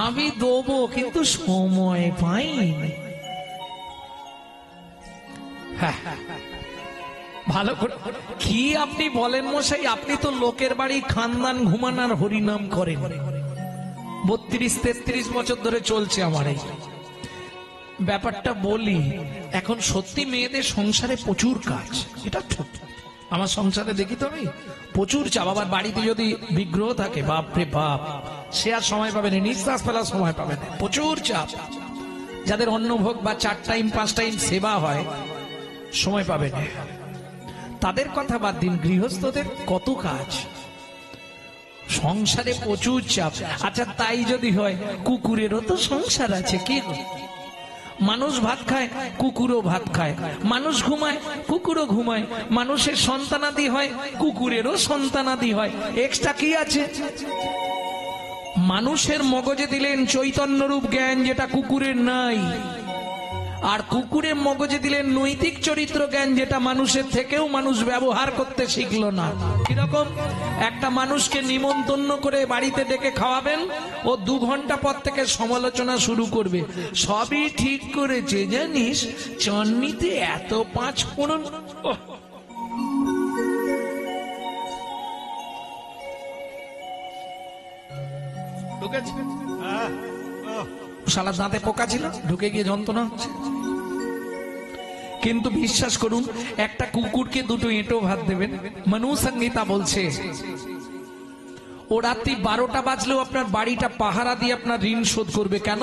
আমি দেবো, কিন্তু সময় পাইনি। ভালো করে কি আপনি বলেন মশাই? আপনি তো লোকের বাড়ি খানদান ঘুমান আর হরিনাম করেন। 32-33 বছর ধরে চলছে আমার এই ব্যাপারটা। বলি এখন সত্যি মেয়েদের সংসারে প্রচুর কাজ, এটা ঠিক। আমার সংসারে দেখি তো আমি প্রচুর চাপ। আবার বাড়িতে যদি বিগ্রহ থাকে, বাপরে বাপ, সে আর সময় পাবে না, নিঃশ্বাস ফেলার সময় পাবে না, প্রচুর চাপ। যাদের অন্নভোগ বা 4 টাইম 5 টাইম সেবা হয়, সময় পাবে না। তাদের কথা বাদ দিন, গৃহস্থদের কত কাজ, সংসারে প্রচুর চাপ। আচ্ছা তাই যদি হয়, কুকুরেরও তো সংসার আছে। কি মানুষ ভাত খায়, কুকুরও ভাত খায়। মানুষ ঘুমায়, কুকুরও ঘুমায়। মানুষের সন্তানাদি হয়, কুকুরেরও সন্তানাদি হয়। এক্সট্রা কি আছে? মানুষের মগজে দিলেন চৈতন্যরূপ জ্ঞান, যেটা কুকুরের নাই। আর কুকুরের মগজে দিলেন নৈতিক চরিত্র জ্ঞান, যেটা মানুষের থেকেও মানুষ ব্যবহার করতে শিখলো না। কিরকম? একটা মানুষকে নিমন্ত্রণ করে বাড়িতে ডেকে খাওয়াবেন, ও 2 ঘন্টা পর থেকে সমালোচনা শুরু করবে। সবই ঠিক করেছে জানিস, চন্নিতে এত 5 ফোড়ন। শালা দাঁতে পোকা ছিল, ঢুকে গিয়ে যন্ত্রণা হচ্ছে। কিন্তু বিশ্বাস করুন, একটা কুকুরকে 2টো এঁটো ভাত দেবেন। মনু সংহিতা বলছে ও রাত্রি 12টা বাজলেও আপনার বাড়িটা পাহারা দিয়ে আপনার ঋণ শোধ করবে। কেন?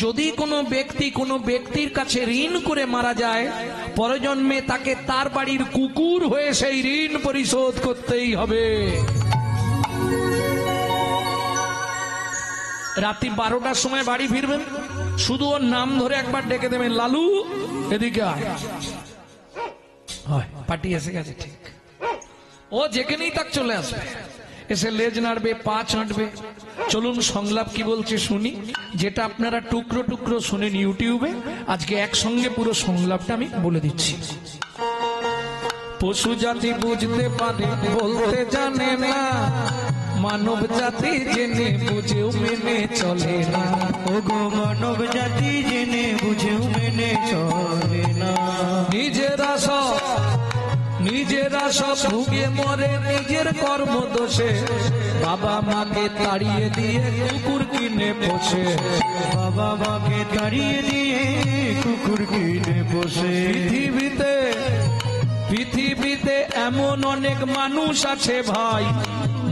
যদি কোনো ব্যক্তি কোনো ব্যক্তির কাছে ঋণ করে মারা যায়, পরজন্মে তাকে তার বাড়ির কুকুর হয়ে সেই ঋণ পরিশোধ করতেই হবে। রাত্রি 12টার সময় বাড়ি ফিরবেন, শুধু ওর নাম ধরে একবার ডেকে দেবেন, লালু এদিকে আয়। পার্টি এসে গেছে, ঠিক। ও যেখানেই তাক চলে আসবে, এসে লেজ নাড়বে, পা চাঁটবে। চলুন সংলাপ কি বলছে শুনি, যেটা আপনারা টুকরো টুকরো শুনেন ইউটিউবে। আজকে একসঙ্গে পুরো সংলাপটা আমি বলে দিচ্ছি। পশু জাতি বুঝতে পারে, বলতে জানে না, মানব জাতি জেনে বুঝেও মেনে চলে না। ওগো মানব জাতি জেনে বুঝেও মেনে চলে না। নিজেরা সব ভুগে মরে নিজের কর্ম দোষে। বাবা মাকে তাড়িয়ে দিয়ে কুকুর কিনে পোষে। বাবা মাকে তাড়িয়ে দিয়ে কুকুর কিনে পোষে। পৃথিবীতে এমন অনেক মানুষ আছে ভাই,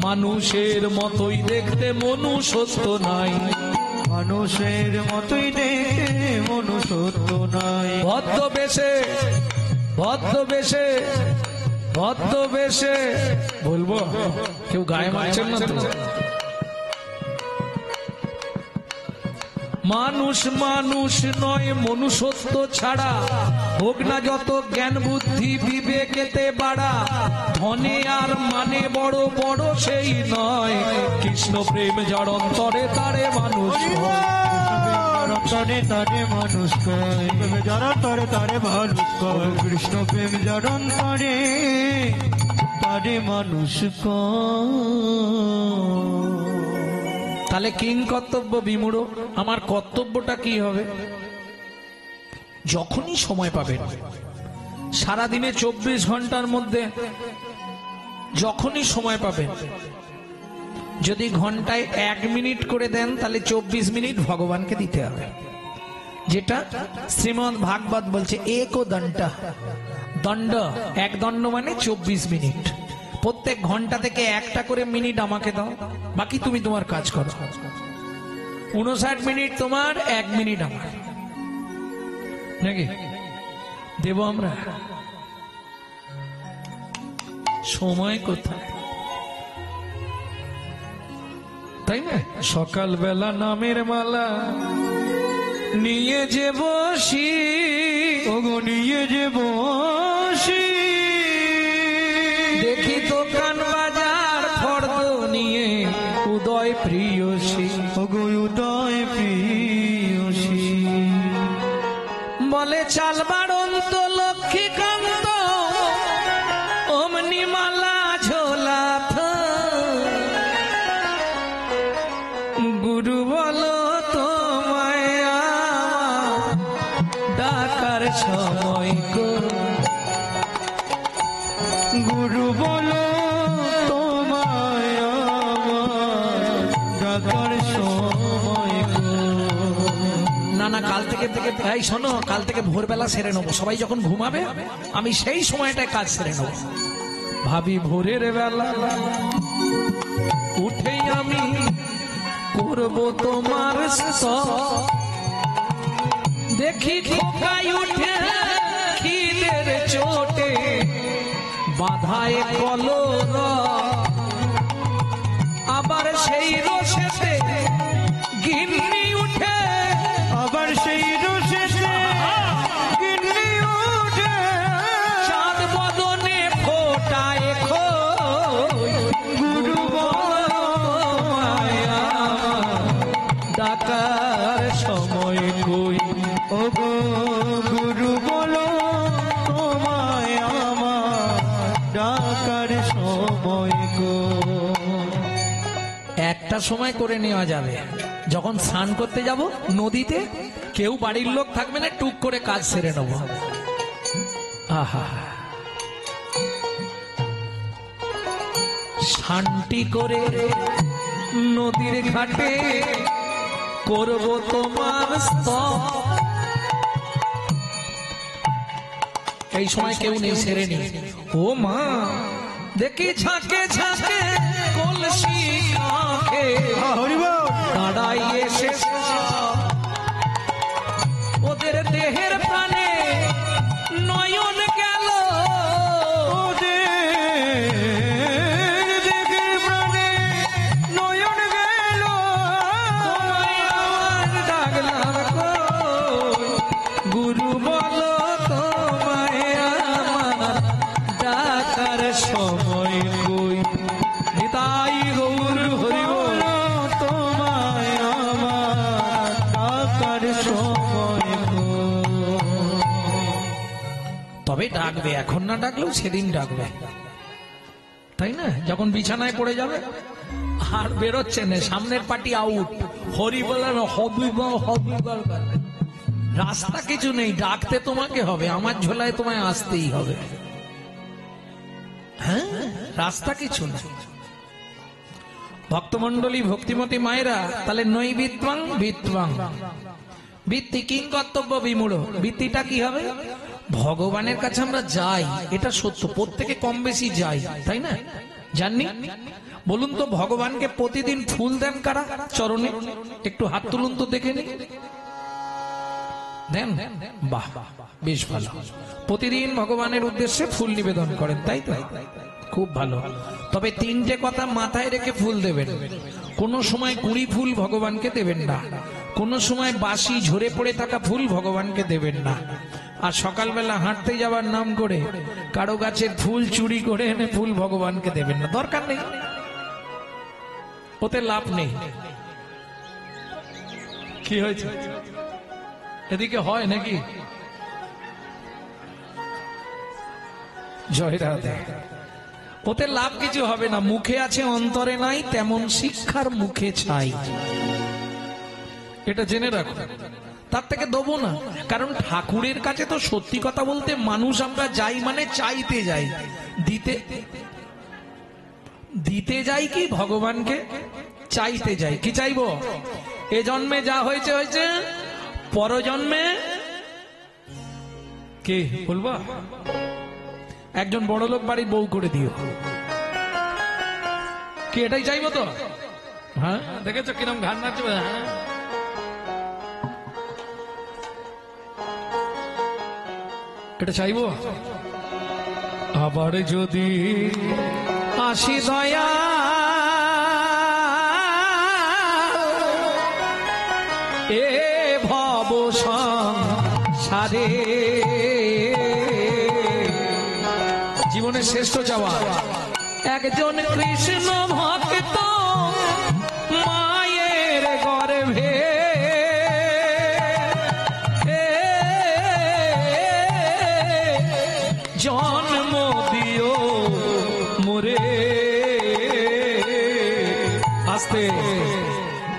মানুষের মতোই দেখতে মনুষ্যত্ব নাই। মানুষের মতোই দেখতে মনুষ্যত্ব নাই। ভদ্রবেশে বলবো, কেউ গায়ে মারছেন না তো? মানুষ নয় মনুষ্যত্ব ছাড়া, হোক না যত জ্ঞান বুদ্ধি বিবেকেতে বাড়া। ধনে আর মানে বড় বড় সেই নয়, কৃষ্ণ প্রেম যার অন্তরে তারে মানুষ হয়। তরে তারে মানুষ কয়, যারা তরে তারে মানুষ কয়। কৃষ্ণ প্রেম যার অন্তরে তারে মানুষ কয়। তাহলে কিং কর্তব্য বিমূঢ়। আমার কর্তব্যটা কি হবে? যখনই সময় পাবেন, সারাদিনে 24 ঘন্টার মধ্যে যখনই সময় পাবেন, যদি ঘন্টায় 1 মিনিট করে দেন, তাহলে 24 মিনিট ভগবানকে দিতে হবে। যেটা শ্রীমদ্ ভাগবত বলছে, একো দণ্ড, 1 দণ্ড মানে 24 মিনিট। প্রত্যেক ঘন্টা থেকে 1টা করে মিনিট আমাকে দাও, বাকি তুমি তোমার কাজ করো। 59 মিনিট তোমার, 1 মিনিট আমার, নাকি দেব আমরা? সময় কোথায়, তাই না? সকালবেলা নামের মালা নিয়ে যে বসি, ওগো নিয়ে যে বসি। দেখি দোকান বাজার ফর্দ নিয়ে উদয় প্রিয়সী, ওগো উদয় প্রিয়সী। বলে চাল বাড়ন্ত লক্ষ্মীকান্ত, অমনি মালা ঝোলা গুরু বলো সময় গো, গুরু বলো তোমায় আমার ডাকার সময় গো। না না, কাল থেকে এই শোনো, কাল থেকে ভোরবেলা সেরে নেবো। সবাই যখন ঘুমাবে আমি সেই সময়টায় কাজ সেরে নেবো। ভাবি ভোরের বেলা উঠেই আমি করব তোমার স্তব। দেখি খোকাই উঠে খিদের চোটে বাধায় কলর, আবার সেই রসেতে গিন্নি উঠে, আবার সেই রসে গিন্নি উঠে, চাঁদ বদনে ফোটায় খই। গুরু বলো মায়া ডাকার সময় কই। ও গো গুরু বলো তোমায় আমার ডাকার সময় গো। একটা সময় করে নেওয়া যাবে, যখন স্নান করতে যাব নদীতে, কেউ বাড়ির লোক থাকবে না, টুক করে কাজ সেরে নেব। আহা, শান্তি করে নদীর ঘাটে করব তোমার স্তব। এই সময় কেউ নেই, সেরে নি। ও মা দেখি ঝাঁকে ঝাঁকে কলসি কাঁখে হরিবল দাঁড়াই এসে ওদের দেহের প্রাণে নয়ন গেল, ওদের দেখে প্রাণে নয়ন গেল। তোমায় আমার ডাকলাম কই। গুরু বলো তোমায় আমার ডাকার সময় কই। নিতাই গৌর হরি বল। তোমায় আমার ডাকার সময় গো। তবে ডাকবে, এখন না ডাকলেও সেদিন ডাকবে, তাই না? যখন বিছানায় পড়ে যাবে আর বেরোচ্ছে না, সামনের পার্টি আউট, হরি বলার হবি বল, রাস্তা কিছু নেই, ডাকতে তোমাকে হবে, আমার ঝোলায় তোমায় আসতেই হবে। হ্যাঁ, রাস্তা কিছু নেই। ভক্তমন্ডলী, ভক্তিমতী মায়েরা, তাহলে নৈবিত্বাং বিত্বাং বৃত্তি কিং কর্তব্য বিমূঢ়। বৃত্তিটা কি হবে? ভগবানের কাছে আমরা যাই, এটা সত্য, প্রত্যেকে কম বেশি যাই, তাই না? জাননি? বলুন তো, ভগবানকে প্রতিদিন ফুল দেন কারা চরণে? একটু হাত তুলুন তো দেখে নি। দেন? বাহ, বেশ ভালো। প্রতিদিন ভগবানের উদ্দেশ্যে ফুল নিবেদন করেন, তাই তো? খুব ভালো। তবে তিনটে কথা মাথায় রেখে ফুল দেবেন। কোনো সময় কুঁড়ি ফুল ভগবানকে দেবেন না, কোনো সময় বাসি ঝরে পড়ে থাকা ফুল ভগবানকে দেবেন না, আর সকালবেলা হাঁটতে যাবার নাম করে কারো গাছের ফুল চুরি করে এনে ফুল ভগবানকে দেবেন না, দরকার নেই, ওতে লাভ নেই। কি হয়েছে? এদিকে হয় নাকি? জয় রাধে। ওতে লাভ কিছু হবে না। মুখে আছে অন্তরে নাই, তেমন শিক্ষার মুখে চাই, এটা জেনে রাখো। তার থেকে দেবো না, কারণ ঠাকুরের কাছে তো সত্যি কথা বলতে মানুষ আমরা যাই মানে চাইতে যাই, দিতে দিতে যাই কি ভগবানকে চাইতে যাই। কি চাইবো? এ জন্মে যা হয়েছে হয়েছে, পরজন্মে কে বলবো, একজন বড় লোক বাড়ির বউ করে দিও। কি এটাই চাইবো তো? হ্যাঁ, দেখেছো কিরম ঘাড় নাচবে? হ্যাঁ, এটা চাইবো। আবার যদি আসি দয়া এ ভব সংসারে, জীবনের শ্রেষ্ঠ চাওয়া একজন কৃষ্ণ ভক্ত মায়ের গর্ভে জন্ম দিও মোরে। আসতে,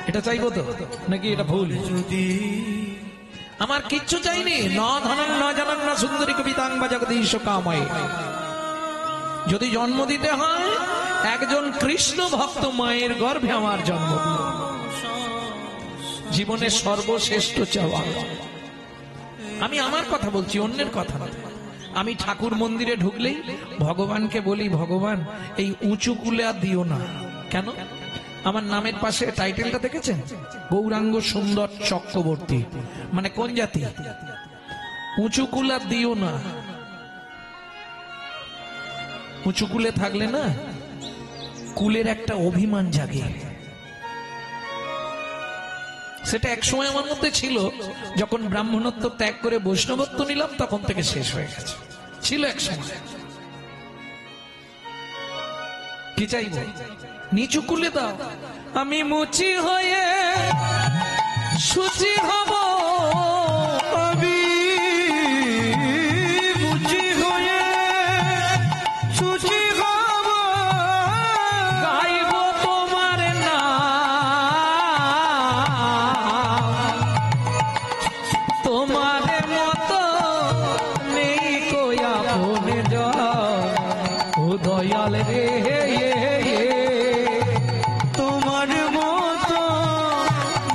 এটা চাইবো তো নাকি এটা ভুল? যদি আমার কিচ্ছু চাইনি। ন ধনং ন জনং ন সুন্দরী কবিতাং বা জগদীশ কাময়ে। যদি জন্ম দিতে হয় একজন কৃষ্ণ ভক্ত মায়ের গর্ভে আমার জন্ম দিও। জীবনের সর্বশ্রেষ্ঠ চাওয়া। আমি আমার কথা বলছি, অন্যের কথা না। আমি ঠাকুর মন্দিরে ঢুকলেই ভগবানকে বলি, ভগবান এই উঁচু কুলে আর দিও না। কেন? আমার নামের পাশে টাইটেলটা দেখেছেন? গৌরাঙ্গ সুন্দর চক্রবর্তী। মানে কোন জাতি? উঁচু কুল আর দিও না। উঁচু কুলে থাকলে না কুলের একটা অভিমান জাগে। সেটা একসময় আমার মধ্যে ছিল, যখন ব্রাহ্মণত্ব ত্যাগ করে বৈষ্ণবত্ব নিলাম তখন থেকে শেষ হয়ে গেছে। ছিল এক সময়। কি চাইব? নিচু কুলে দাও। আমি মুচি হয়ে সুচি হব, আমি মুচি হয়ে সুচি হব, গাইব তোমার নাম। তোমার মতো নেই কোয়া ফোনে ও দয়াল রে। তোমার মতো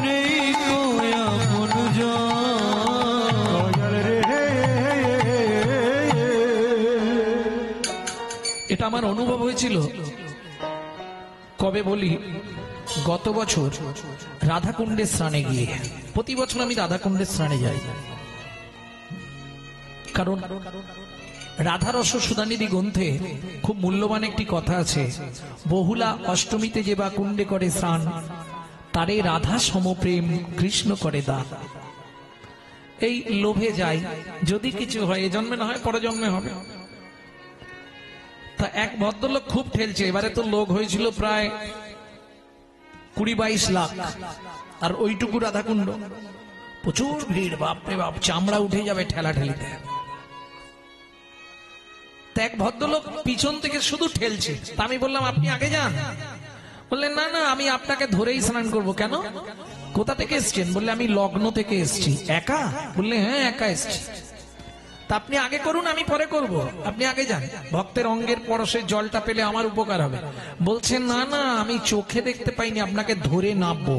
নেই কোয়া মনুজন রে। এটা আমার অনুভব হয়েছিল কবে বলি, গত বছর রাধাকুণ্ডে স্নানে গিয়ে। প্রতি বছর আমি রাধাকুণ্ডে স্নানে যাই, কারণ রাধারস সুধানিধি গ্রন্থে খুব মূল্যবান একটি কথা আছে। বহুলা অষ্টমীতে যে বা কুণ্ডে করে স্নান, তারে রাধা সমপ্রেম কৃষ্ণ করে দান। এই লোভে যাই, যদি কিছু হয় এ জন্মে না হয় পরে জন্মে হবে। তা এক ভদ্রলোক খুব ঠেলছে। এবারে তো লোক হয়েছিল প্রায় 20-22 লাখ, আর ওইটুকু রাধাকুণ্ড, প্রচুর ভিড়। বাপরে বাপ, চামড়া উঠে যাবে ঠেলা ঠেলিতে। এক ভদ্রলোক পিছন থেকে শুধু ঠেলছে। তা আমি বললাম, আপনি আগে যান। বললেন, না না, আমি আপনাকে ধরেই স্নান করব। কেন? কোথা থেকে এসছেন? বললে, আমি লগ্ন থেকে এসছি। একা? বললে, হ্যাঁ একা এসছি। তা আপনি আগে করুন, আমি পরে করব। আপনি আগে যান, ভক্তের অঙ্গের পরশের জলটা পেলে আমার উপকার হবে। বলছেন, না না, আমি চোখে দেখতে পাইনি, আপনাকে ধরে নামবো।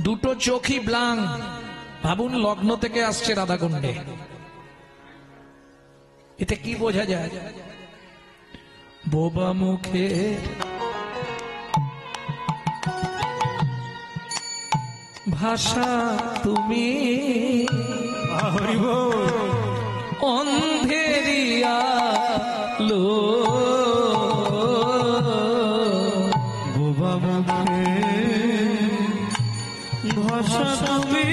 দুটো চোখই ব্লাং। ভাবুন, লগ্ন থেকে আসছে রাধাকুণ্ডে। এতে কি বোঝা যায়? বোবা মুখে ভাষা তুমি, হরিব অন্ধেরিয়া লো বোবা মুখে ভাষা তুমি,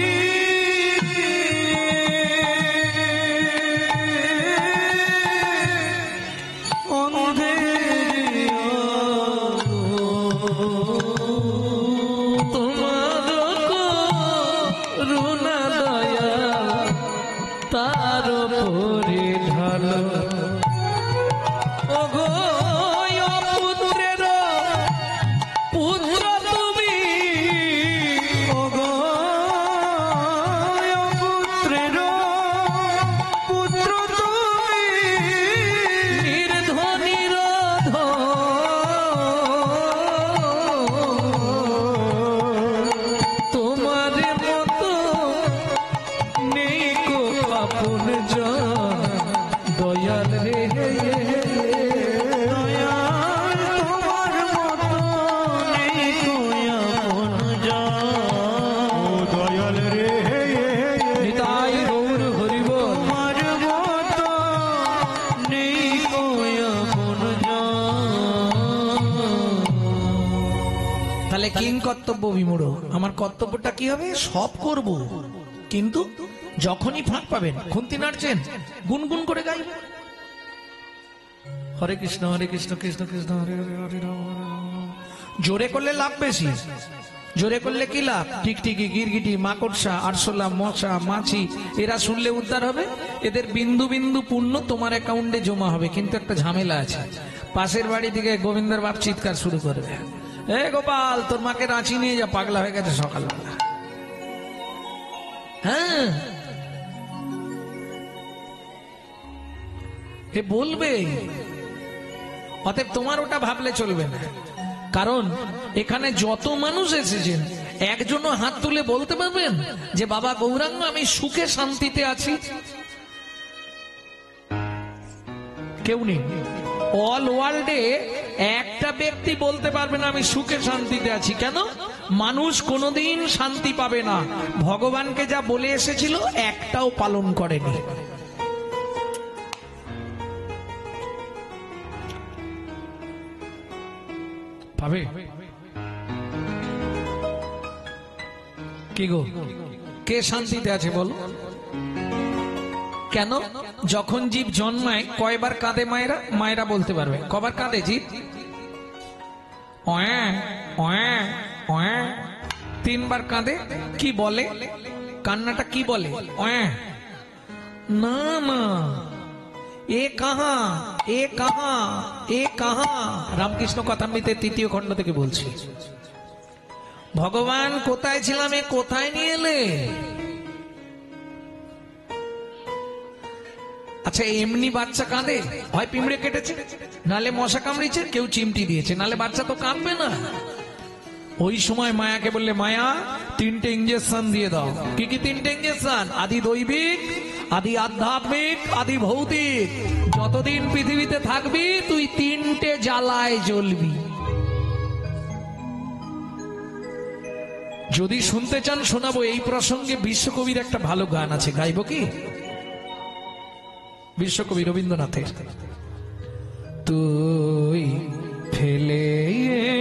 কিং কর্তব্য বিমূঢ়। আমার কর্তব্যটা কি হবে? সব করব, কিন্তু যখনই ফাঁক পাবেন, খুন্তি নাড়ছেন, গুনগুন করে গাইব, হরে কৃষ্ণ কৃষ্ণ কৃষ্ণ হরে হরে হরে রাম হরে রাম। জোরে করলে লাভ বেশি। জোরে করলে কি লাভ? টিকটিকি, গিরগিটি, মাকড়সা, আরশোলা, মশা, মাছি এরা শুনলে উদ্ধার হবে। এদের বিন্দু বিন্দু পুণ্য তোমার অ্যাকাউন্টে জমা হবে। কিন্তু একটা ঝামেলা আছে, পাশের বাড়ি থেকে গোবিন্দের বাপ চিৎকার শুরু করবে, এ গোপাল, তোর মাকে রাঁচি নিয়ে যা, পাগলা হয়ে গেছে সকালবেলা। হ্যাঁ, এ বলবে। অতএব তোমার ওটা ভাবলে চলবে না, কারণ এখানে যত মানুষ এসেছেন একজনও হাত তুলে বলতে পারবেন যে বাবা গৌরাঙ্গ আমি সুখে শান্তিতে আছি? কেউ নেই। অল ওয়ার্ল্ডে একটা ব্যক্তি বলতে পারবে না আমি সুখে শান্তিতে আছি। কেন? মানুষ কোনোদিন শান্তি পাবে না, ভগবানকে যা বলে এসেছিল একটাও পালন করেনি। পাবে কি গো? কে শান্তিতে আছে বল? কেন? যখন জীব জন্মায় কয়বার কাঁদে মায়েরা? মায়েরা বলতে পারবে কবার কাঁদে জীব? তিনবার কাঁদে। কি বলে? কান্নাটা কি বলে? না না, এ কাহা, এ কাহা, এ কাহা। রামকৃষ্ণ কথামৃতে ৩য় খণ্ড থেকে বলছি। ভগবান কোথায় ছিলাম, এ কোথায় নিয়ে এলে? আচ্ছা, এমনি বাচ্চা কাঁদে? হয় পিঁমড়ে কেটেছে, নালে মশা কামড়িয়েছে, কেউ চিমটি দিয়েছে, নালে বাচ্চা তো কাঁদবে না। ওই সময় মায়াকে বললে মায়া 3টে ইঞ্জেকশন দিয়ে দাও। কি কি 3টে ইঞ্জেকশন? আদি দৈবিক, আদি আধ্যাত্মিক, আদি ভৌতিক। যতদিন পৃথিবীতে থাকবি তুই 3টে জ্বালায় জ্বলবি। যদি শুনতে চান শোনাবো। এই প্রসঙ্গে বিশ্বকবির একটা ভালো গান আছে, গাইব কি? বিশ্বকবি রবীন্দ্রনাথের। তুই ফেলে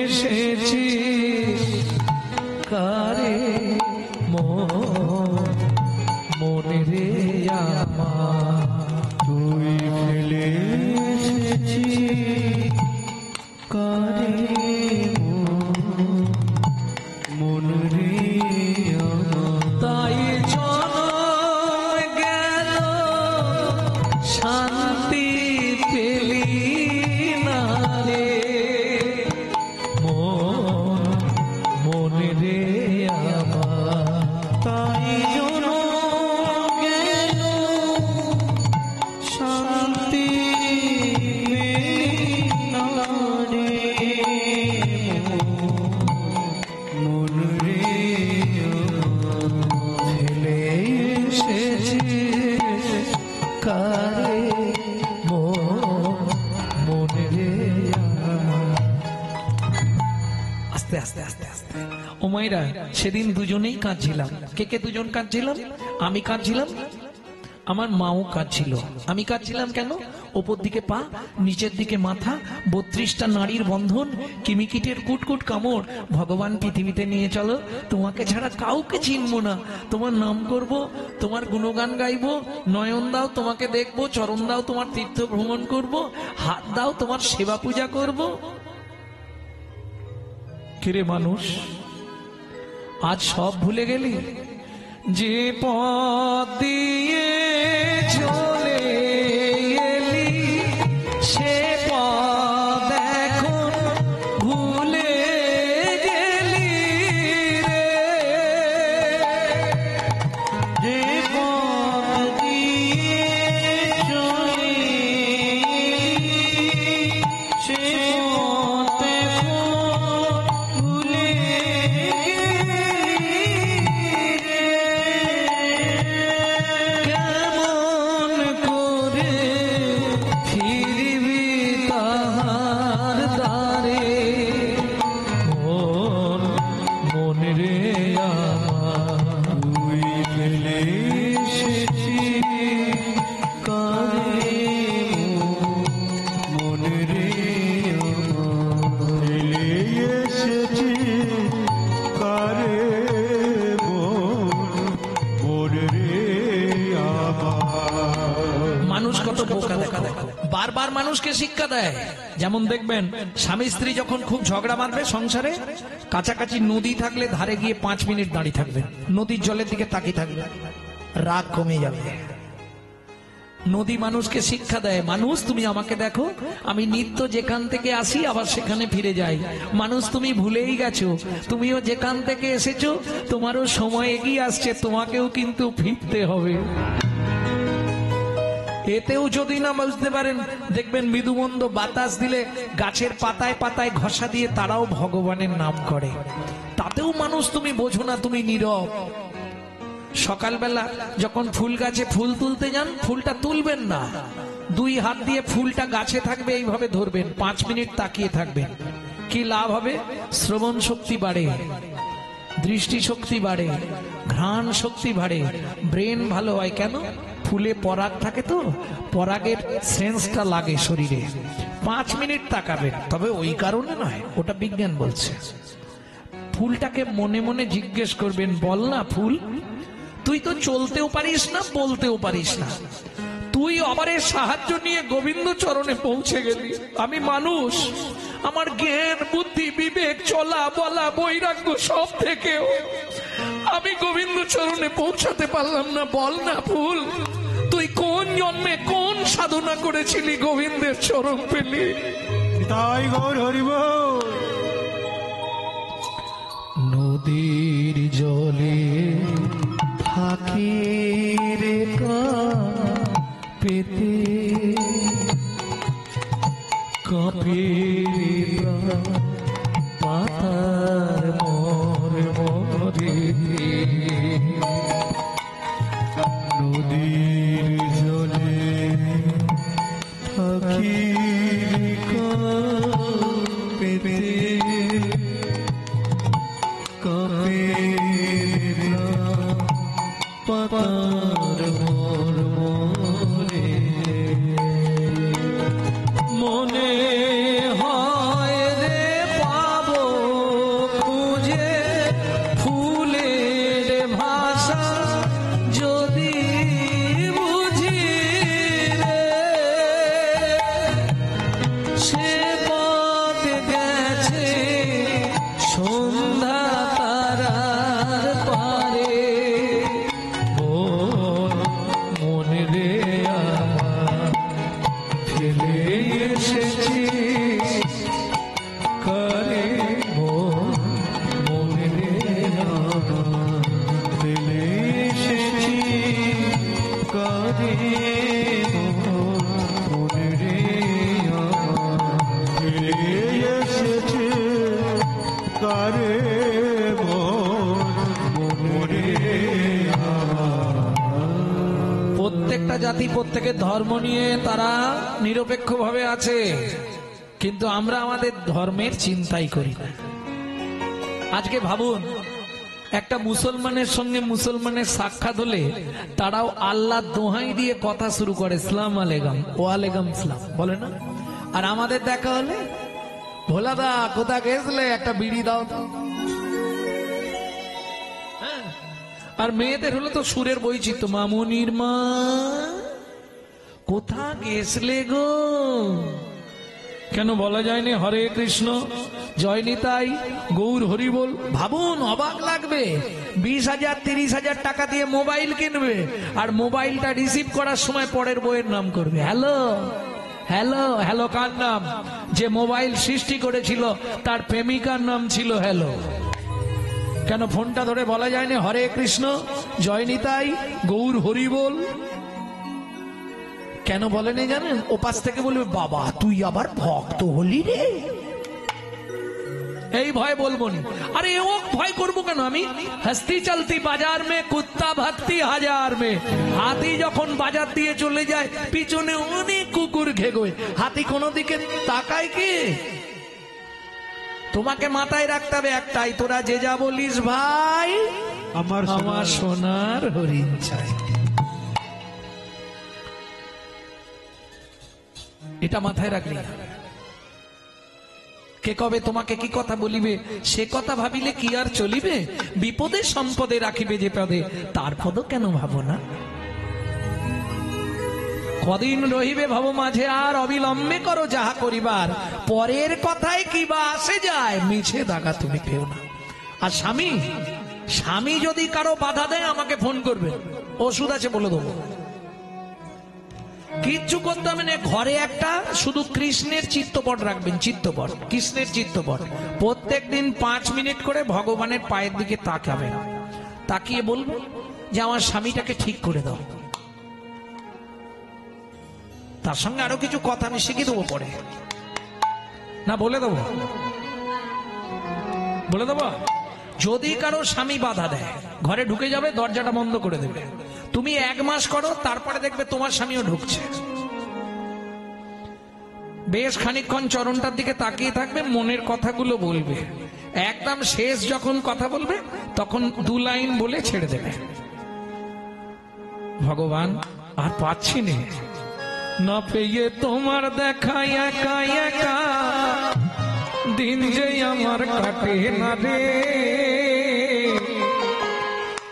এসেছিস কারে মনে রে আমার, তুই ফেলে এসেছিস কারে মন রে আমার। তাই জনম গেল শান্তি পেলি না রে মনে রে আমার। তাই জনম গেল শান্তি না রে মন রে ফেলে এসেছিস কারে মনে রে আমার। আস্তে আস্তে আস্তে আস্তে। ও মায়েরা, সেদিন দুজনেই কাঁদছিলাম। কে কে দুজন কাঁদছিলাম? আমি কাঁদছিলাম, আমার মাও কাঁদছিল। আমি কাঁদছিলাম কেন? ওপর দিকে পা, নিচের দিকে মাথা, 32টা নারীর বন্ধন, কিমিকিটের কুটকুট কামড়। ভগবান পৃথিবীতে নিয়ে চলো, তোমাকে ছাড়া কাউকে চিনবো না, তোমার নাম করব, তোমার গুণগান গাইবো, নয়ন দাও তোমাকে দেখবো, চরণ দাও তোমার তীর্থ ভ্রমণ করব, হাত দাও তোমার সেবা পূজা করব। কিরে মানুষ, আজ সব ভুলে গেলি? যে পথ দিয়ে চলে এলি সে পথ এখন ভুলে গেলি রে। যে পথ দিয়ে চলে সে পথ ভুলে কেমন করে ফিরবি তাহার দ্বারে মন রে আমার। তুই ফেলে এসেছিস কারে মন রে আমার। ফেলে এসেছিস কারে মন রে আমার। মানুষ কত বোকা দেখা দেখো, বারবার মানুষকে শিক্ষা দেয়। যেমন দেখবেন স্বামী স্ত্রী যখন খুব ঝগড়া বাঁধবে সংসারে, কাছাকাছি নদী থাকলে ধারে গিয়ে 5 মিনিট দাঁড়িয়ে থাকবে, নদীর জলের দিকে তাকিয়ে থাকবে, রাগ কমে যাবে। নদী মানুষকে শিক্ষা দেয়, মানুষ তুমি আমাকে দেখো, আমি নিত্য যেখান থেকে আসি আবার সেখানে ফিরে যাই। মানুষ তুমি ভুলেই গেছো, তুমিও যেখান থেকে এসেছো তোমারও সময় এগিয়ে আসছে, তোমাকেও কিন্তু ফিরতে হবে। এতেও যদি না বুঝতে পারেন, দেখবেন মৃদুমন্দ বাতাস দিলে গাছের পাতায় পাতায় ঘষা দিয়ে তারাও ভগবানের নাম করে, তাতেও মানুষ তুমি বোঝো না, তুমি নীরব। সকালবেলা যখন ফুল গাছে ফুল তুলতে যান, ফুলটা তুলবেন না, 2 হাত দিয়ে ফুলটা গাছে থাকবে এইভাবে ধরবেন, 5 মিনিট তাকিয়ে থাকবেন। কি লাভ হবে? শ্রবণ শক্তি বাড়ে, দৃষ্টি শক্তি বাড়ে, ঘ্রাণ শক্তি বাড়ে, ব্রেন ভালো হয়। কেন? ফুলে পরাগ থাকে, তো পরাগের সেন্সটা লাগে শরীরে। 5 মিনিট তাকাবেন, তবে ওই কারণে নয়, ওটা বিজ্ঞান বলছে। ফুলটাকে মনে মনে জিজ্ঞেস করবেন, বল না ফুল, তুই তো চলতেও পারিস না, বলতেও পারিস না, তুই আমাদের সাহায্য নিয়ে গোবিন্দ চরণে পৌঁছে গেলি, আমি মানুষ, আমার জ্ঞান বুদ্ধি বিবেক চলা বলা বৈরাগ্য সব থেকেও আমি গোবিন্দ চরণে পৌঁছাতে পারলাম না, বল না ফুল, তুই কোন জন্মে কোন সাধনা করেছিলি গোবিন্দের চরণ পেলি? তাই গৌর হরিব। নদীর জলে থাকি রে পেতে কাঁপে পাতার মোর মোরে, নদীর জলে থাকি পেতে কাঁপে পাতার মোর মোরে, মনে হয় রে পাবো খুঁজে ফুলের ভাষা, যদি বুঝি রে সে পথ গেছে সন্ধ্যা তারার পারে, মন রে আমার ফেলে এসেছি করে, মন রে আমার ফেলে এসেছি কারে, মনে রে আমার ফেলে এসেছি কারে, মনে রে আমার। প্রত্যেকটা জাতি প্রত্যেকের ধর্ম নিয়ে তারা নিরপেক্ষভাবে আছে, কিন্তু আমরা আমাদের ধর্মের চিন্তাই করি না। আজকে ভাবুন, একটা মুসলমানের সঙ্গে মুসলমানের সাক্ষাৎ হলে তারাও আল্লাহ দোহাই দিয়ে কথা শুরু করে, সালাম আলাইকুম, ওয়ালাইকুম সালাম বলে না? আর আমাদের দেখা হলে, ভোলাদা কোথা গেছলে, একটা বিড়ি দাও তো। আর মেয়েদের হলো তো সুরের বৈচিত্র্য, মামুনির মা কোথা গেছলে গো, কেন বলা যায়নি হরে কৃষ্ণ জয় নিতাই গৌর হরি বল? ভাবুন, অবাক লাগবে, 20,000 30,000 টাকা দিয়ে মোবাইল কিনবে, আর মোবাইলটা রিসিভ করার সময় পরের বইয়ের নাম করবে, হ্যালো হ্যালো হ্যালো। কার নাম? যে মোবাইল সৃষ্টি করেছিল তার প্রেমিকার নাম ছিল হ্যালো। কেন ফোনটা ধরে বলা যায়নি হরে কৃষ্ণ জয় নিতাই গৌর হরি বল? কেন বলেনি জানেন? ওপাশ থেকে বলবে, বাবা তুই আবার ভক্ত হলি রে, এই ভয় বলবো নি। আরে ও ভয় করবো কেন? আমি হস্তি চলতি বাজার মে কুত্তা ভক্তি হাজার মে, হাতি যখন বাজার দিয়ে চলে যায় পিছনে অনেক কুকুর ঘেগোয়, হাতি কোনো দিকে তাকায় কি? তোমাকে মাথায় রাখতে হবে একটাই, তোরা যে যা বলিস ভাই আমার সোনার হরিণ চাই, এটা মাথায় রাখলি। কে কবে তোমাকে কি কথা বলিবে সে কথা ভাবিলে কি আর চলিবে? বিপদে সম্পদে রাখিবে যে পদে, তার পদ কেন ভাবো না? কদিন রহিবে ভব মাঝে, আর অবিলম্বে করো যাহা করিবার, পরের কথায় কি বা আসে যায়, মিছে দাগা তুমি পেও না। আর স্বামী যদি কারো বাধা দেয় আমাকে ফোন করবে, ওষুধ আছে বলে দেবো। কিচ্ছু করতে হবে না, ঘরে একটা শুধু কৃষ্ণের চিত্রপট রাখবেন, চিত্রপট, কৃষ্ণের চিত্রপট। প্রত্যেকদিন 5 মিনিট করে ভগবানের পায়ের দিকে তাকাবেন, তাকিয়ে বলবেন যে আমার স্বামীটাকে ঠিক করে দাও। তার সঙ্গে আরো কিছু কথা আমি শিখিয়ে দেবো পরে, না বলে দেবো, বলে দেবো। যদি কারো স্বামী বাধা দেয়, ঘরে ঢুকে যাবে, দরজাটা বন্ধ করে দেবে। তুমি 1 মাস করো, তারপরে দেখবে তোমার স্বামীও ঢুকছে। বেশ খানিকক্ষণ চরণটার দিকে তাকিয়ে থাকবে, মনের কথাগুলো বলবে। একদম শেষ যখন কথা বলবে, তখন 2 লাইন বলে ছেড়ে দেবে। ভগবান আর পাচ্ছি না পেয়ে তোমার দেখা, একা একা দিন যে আমার কাটে না রে,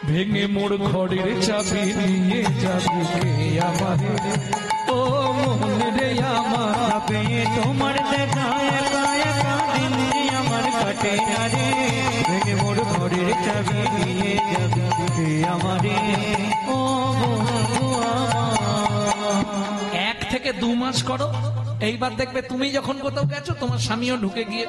ভেঙে মোড় ঘরের চাবি নিয়ে যাবি আমার, ও মন রে আমার, পেয়ে তোমার দেখা একা একা দিন যে আমার কাটে না রে, ভেঙে মোর ঘরের চাবি নিয়ে যাবি আমারে, ও বন্ধু আমার। 1 থেকে 2 মাস করো, এইবার দেখবে তুমি যখন কোথাও গেছো, তোমার স্বামীও ঢুকে গিয়ে,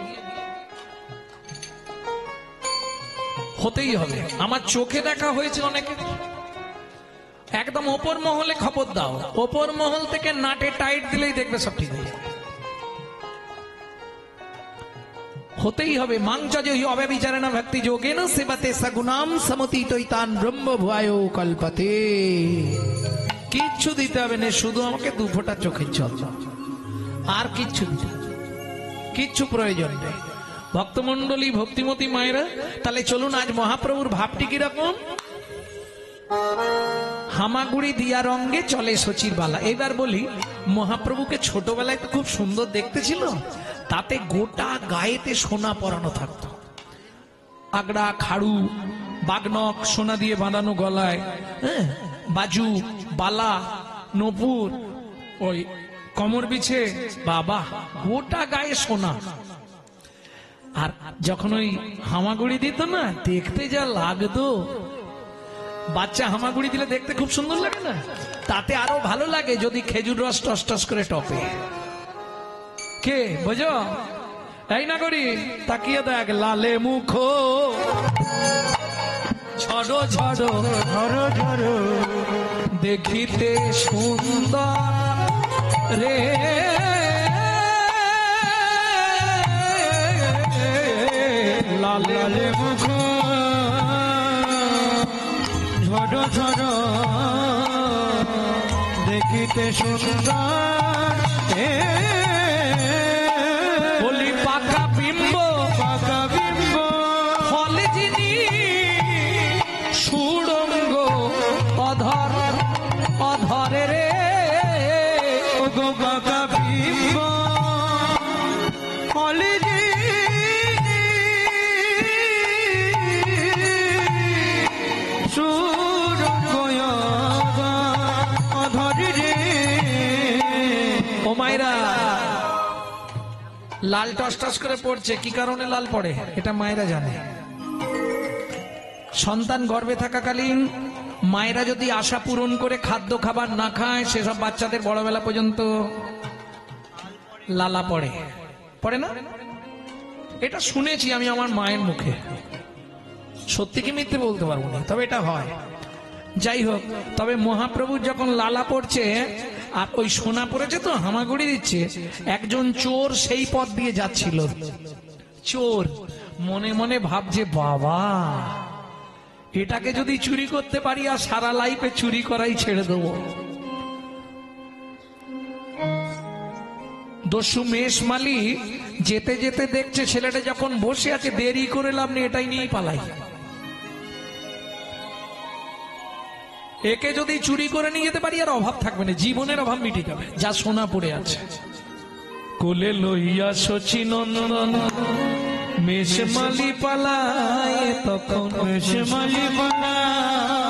হতেই হবে। আমার চোখে দেখা হয়েছে অনেকে, একদম ওপর মহলে খবর দাও, ওপর মহল থেকে নাটে টাইট দিলেই দেখবে সব ঠিক হয়ে যাবে। হতেই হবে। মাংচজ হি অব্যভিচারেণ ভক্তি যোগেন সেবতে সগুণাম সমতীতৈতান ব্রহ্ম ভুয়ায় কল্পতে। কিচ্ছু দিতে হবে না, শুধু আমাকে 2 ফোঁটা চোখের জল, আর কিচ্ছু দিতে হবে, কিচ্ছু প্রয়োজন নেই। ভক্তমন্ডলী, ভক্তিমতী মায়েরা, তাহলে চলুন আজ মহাপ্রভুর ভাবটি কিরকম। হামাগুড়ি দিয়া রঙ্গে চলে শচীর বালা। এবার বলি, মহাপ্রভুকে ছোটবেলায় তো খুব সুন্দর দেখতে ছিল, তাতে গোটা গায়েতে সোনা পরানো থাকতো, আগড়া, খাড়ু, বাগনক সোনা দিয়ে বাঁধানো গলায়, বাজু, বালা, নপুর, ওই কমর বিছে, বাবা গোটা গায়ে সোনা। আর যখন ওই হামাগুড়ি দিত না, দেখতে যা লাগতো। বাচ্চা হামাগুড়ি দিলে দেখতে খুব সুন্দর লাগে না? তাতে আরো ভালো লাগে যদি খেজুর রস টস টস করে টপে। কে বোঝো? তাই না করি, তাকিয়ে দেখ, লালে মুখ ঝড়ো ঝড়ো ঝড়ো ঝড়ো দেখিতে সুন্দর রে, লালে মুখ ঝড়ো ঝড়ো দেখিতে সুন্দর, বলি পাকা বিম্ব, পাকা বিম্ব ফলে যিনি সুড়ঙ্গ অধর, অধরে রে, ও গো পাকা বিম্ব ফলে লাল টস টস করে পড়ছে। কি কারণে লাল পড়ে এটা মায়েরা জানে। সন্তান গর্ভে থাকাকালীন মায়েরা যদি আশা পূরণ করে খাদ্য খাবার না খায়, সেসব বাচ্চাদের বড়বেলা পর্যন্ত লালা পড়ে, পড়ে না? এটা শুনেছি আমি আমার মায়ের মুখে, সত্যি কি মিথ্যে বলতে পারবো না, তবে এটা হয়। যাই হোক, তবে মহাপ্রভুর যখন লালা পড়ছে আর ওই সোনা পড়েছে তো হামাগুড়ি দিচ্ছে, একজন চোর সেই পথ দিয়ে যাচ্ছিল। চোর মনে মনে ভাবছে, বাবা এটাকে যদি চুরি করতে পারি আর সারা লাইফে চুরি করাই ছেড়ে দেবো। দস্যু মেষমালি যেতে যেতে দেখছে ছেলেটা যখন বসে আছে, দেরি করে লাভ নেই, এটাই নিয়েই পালাই। একে যদি চুরি করে নিয়ে যেতে পারি আর অভাব থাকবে না, জীবনের অভাব মিটে যাবে, যা সোনা পড়ে আছে। কোলে লইয়া শচী নন্দন মেষমালি পালায়, তখন মেষমালি পালায়,